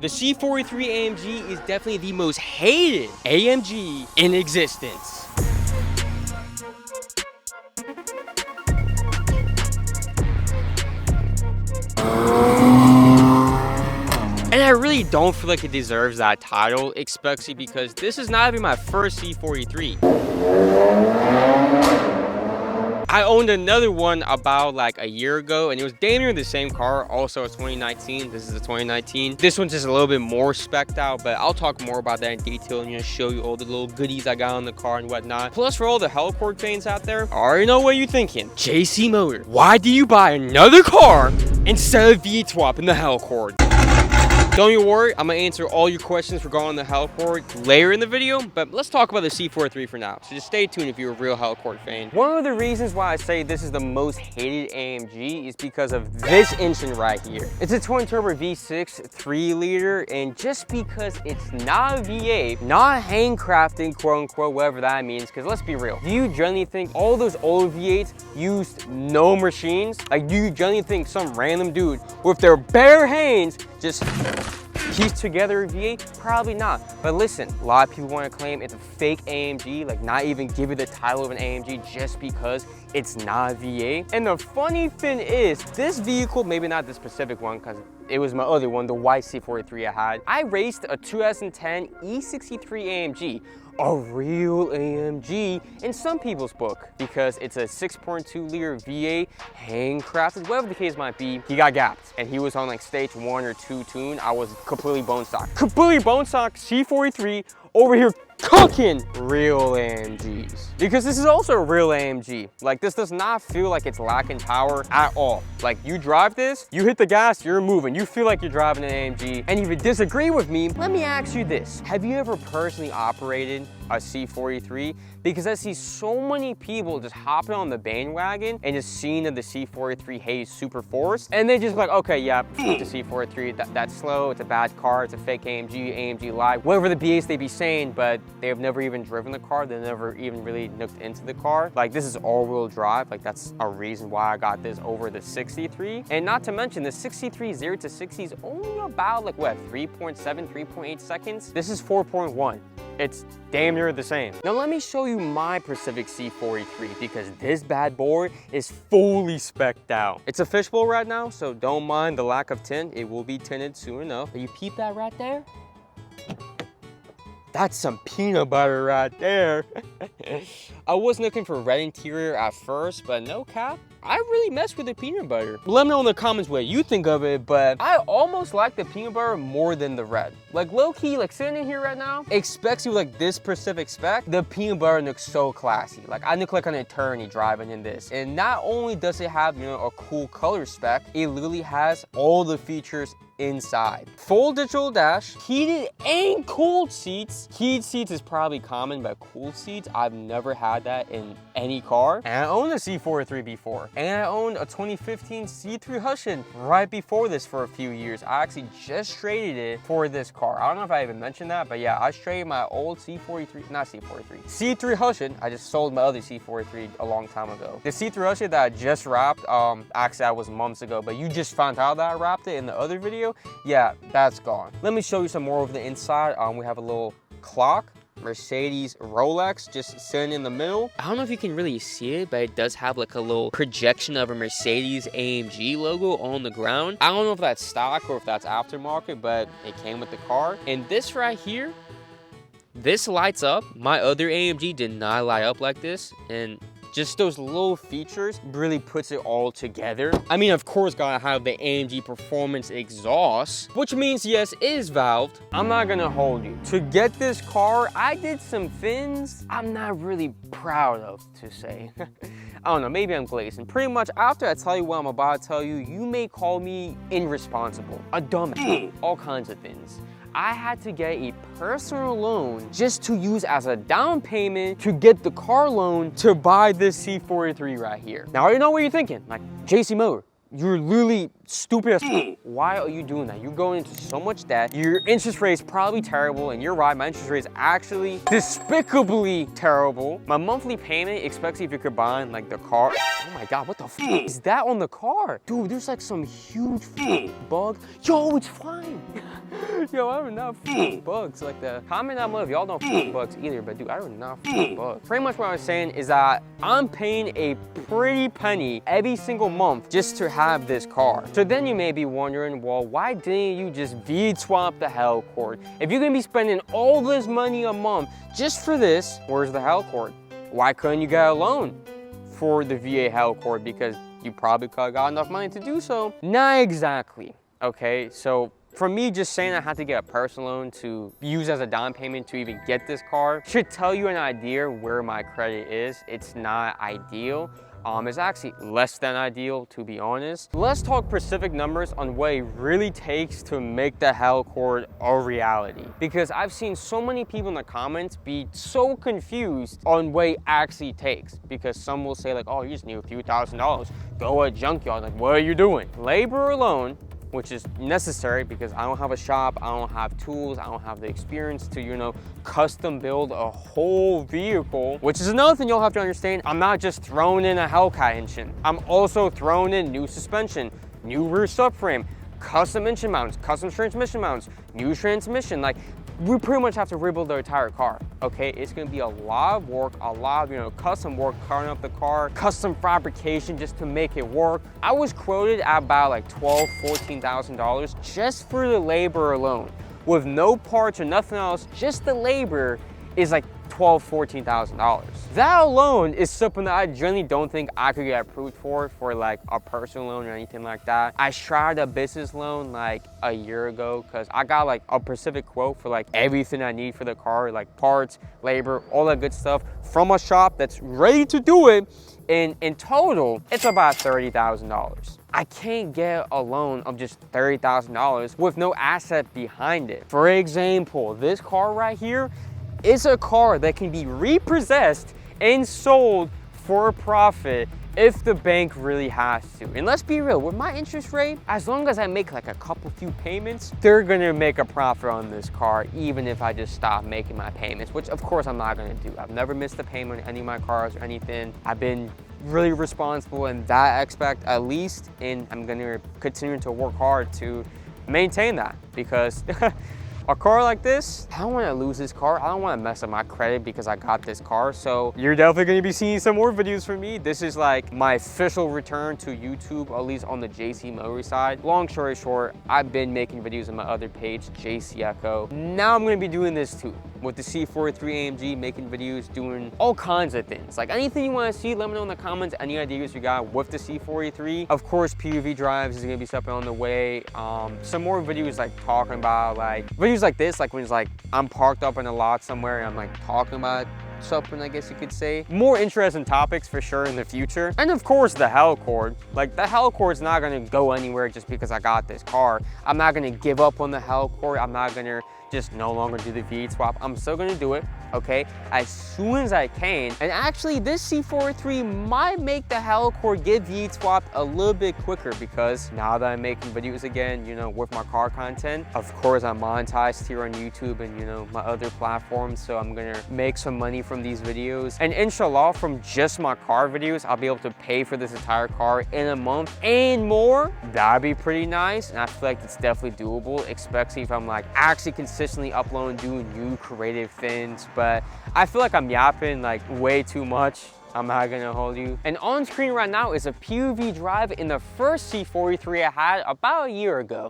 The C43 AMG is definitely the most hated AMG in existence. And I really don't feel like it deserves that title, especially because this is not even my first C43. I owned another one about like a year ago, and it was damn near the same car. Also a 2019. This is a 2019. This one's just a little bit more specced out, but I'll talk more about that in detail and show you all the little goodies I got on the car and whatnot. Plus, for all the Hellcord fans out there, I already know what you're thinking. JC Motor, why do you buy another car instead of V-swapping the Hellcord? Don't you worry, I'm gonna answer all your questions regarding the Hellcord later in the video, but let's talk about the C43 for now. So just stay tuned if you're a real Hellcord fan. One of the reasons why I say this is the most hated AMG is because of this engine right here. It's a twin turbo V6 3-liter, and just because it's not a V8, not handcrafted, quote unquote, whatever that means, because let's be real, do you generally think all those old V8s used no machines? Like, do you generally think some random dude with their bare hands just piece together a V8? Probably not. But listen, a lot of people want to claim it's a fake AMG, like not even give it the title of an AMG just because it's not a V8. And the funny thing is, this vehicle, maybe not this specific one because it was my other one, the white C43 I had. I raced a 2010 E63 AMG, a real AMG in some people's book, because it's a 6.2-liter V8, handcrafted, whatever the case might be. He got gapped, and he was on like stage 1 or 2 tune. I was completely bone stock. Completely bone stock C43 over here cooking real AMGs. Because this is also a real AMG. Like, this does not feel like it's lacking power at all. Like, you drive this, you hit the gas, you're moving. You feel like you're driving an AMG. And if you disagree with me, let me ask you this. Have you ever personally operated a C43? Because I see so many people just hopping on the bandwagon and just seeing that the C43 hates super force, and they just like, okay, yeah, the C43, that's slow, it's a bad car, it's a fake AMG, AMG lie, whatever the BS they be saying, but they've never even driven the car, they never even really looked into the car. Like, this is all-wheel drive, like that's a reason why I got this over the 63. And not to mention, the 63 0 to 60 is only about like what, 3.7, 3.8 seconds? This is 4.1. It's damn near the same. Now let me show you my Pacific C43, because this bad boy is fully specced out. It's a fishbowl right now, so don't mind the lack of tint. It will be tinted soon enough. But you peep that right there? That's some peanut butter right there. I was looking for red interior at first, but no cap, I really messed with the peanut butter. Let me know in the comments what you think of it, but I almost like the peanut butter more than the red. Like, low-key, like sitting in here right now, especially with like this specific spec, the peanut butter looks so classy. Like, I look like an attorney driving in this. And not only does it have, you know, a cool color spec, it literally has all the features inside. Full digital dash, heated and cooled seats. Heated seats is probably common, but cooled seats, I've never had that in any car. And I owned a C43 before. And I owned a 2015 C3 Hushin right before this for a few years. I actually just traded it for this car. I don't know if I even mentioned that, but yeah, I traded my old C43, not C43, C3 Hushin. I just sold my other C43 a long time ago. The C3 Hushin that I just wrapped, actually that was months ago, but you just found out that I wrapped it in the other video. Yeah, that's gone. Let me show you some more of the inside. We have a little clock, Mercedes Rolex just sitting in the middle. I don't know if you can really see it, but it does have like a little projection of a Mercedes AMG logo on the ground. I don't know if that's stock or if that's aftermarket, but it came with the car. And this right here, this lights up. My other AMG did not light up like this, and just those little features really puts it all together. I mean, of course, gotta have the AMG performance exhaust, which means yes, it is valved. I'm not gonna hold you. To get this car, I did some things I'm not really proud of, to say. I don't know, maybe I'm glazing. Pretty much after I tell you what I'm about to tell you, you may call me irresponsible, a dumbass, all kinds of things. I had to get a personal loan just to use as a down payment to get the car loan to buy this C43 right here. Now, I know what you're thinking, like, JC Motor, you're literally stupid as why are you doing that? You're going into so much debt. Your interest rate is probably terrible, and you're right, my interest rate is actually despicably terrible. My monthly payment, especially if you're combining like the car. Oh my God, what the is that on the car? Dude, there's like some huge bug. Yo, it's fine. Yo, I do not bugs like that. Comment down below if y'all don't bugs either, but dude, I do not bugs. Pretty much what I was saying is that I'm paying a pretty penny every single month just to have this car. So then you may be wondering, well, why didn't you just VIN swap the Hellcord? If you're gonna be spending all this money a month just for this, where's the Hellcord? Why couldn't you get a loan for the VA Hellcord? Because you probably could have got enough money to do so. Not exactly, okay? So for me, just saying I had to get a personal loan to use as a down payment to even get this car should tell you an idea where my credit is. It's not ideal. It's actually less than ideal, to be honest. Let's talk specific numbers on what it really takes to make the Hellcord a reality. Because I've seen so many people in the comments be so confused on what it actually takes. Because some will say like, oh, you just need a few $1,000s. Go to a junkyard. Like, what are you doing? Labor alone, which is necessary because I don't have a shop, I don't have tools, I don't have the experience to, you know, custom build a whole vehicle, which is another thing you'll have to understand. I'm not just throwing in a Hellcat engine. I'm also throwing in new suspension, new rear subframe, custom engine mounts, custom transmission mounts, new transmission. Like, we pretty much have to rebuild the entire car, okay? It's gonna be a lot of work, a lot of, you know, custom work, cutting up the car, custom fabrication just to make it work. I was quoted at about like $12,000, $14,000 just for the labor alone. With no parts or nothing else, just the labor is like $12,000, $14,000. That alone is something that I generally don't think I could get approved for like a personal loan or anything like that. I tried a business loan like a year ago because I got like a specific quote for like everything I need for the car, like parts, labor, all that good stuff from a shop that's ready to do it. And in total, it's about $30,000. I can't get a loan of just $30,000 with no asset behind it. For example, this car right here, it's a car that can be repossessed and sold for a profit if the bank really has to. And let's be real, with my interest rate, as long as I make like a few payments, they're gonna make a profit on this car, even if I just stop making my payments, which of course I'm not gonna do. I've never missed a payment on any of my cars or anything. I've been really responsible in that aspect at least, and I'm gonna continue to work hard to maintain that because a car like this, I don't want to lose this car. I don't want to mess up my credit because I got this car. So you're definitely going to be seeing some more videos from me. This is like my official return to YouTube, at least on the JC Motorbiz side. Long story short, I've been making videos on my other page, JC Echo. Now I'm going to be doing this too. With the C43 AMG, making videos, doing all kinds of things. Like anything you want to see, let me know in the comments, any ideas you got with the C43. Of course, PUV drives is going to be something on the way. Some more videos like talking about like, videos like this, like when it's like I'm parked up in a lot somewhere and I'm like talking about something, I guess you could say. More interesting topics for sure in the future. And of course the Hellcord. Like the Hellcord's not gonna go anywhere just because I got this car. I'm not gonna give up on the Hellcord. I'm not gonna just no longer do the VIN swap. I'm still gonna do it, okay, as soon as I can. And actually this C43 might make the Hellcord get VIN swapped a little bit quicker because now that I'm making videos again, you know, with my car content, of course I'm monetized here on YouTube and, you know, my other platforms, so I'm gonna make some money from these videos. And inshallah, from just my car videos, I'll be able to pay for this entire car in a month and more. That'd be pretty nice, and I feel like it's definitely doable, especially if I'm like actually consistently uploading, doing new creative things. But I feel like I'm yapping like way too much. I'm not gonna hold you. And on screen right now is a PUV drive in the first C43 I had about a year ago.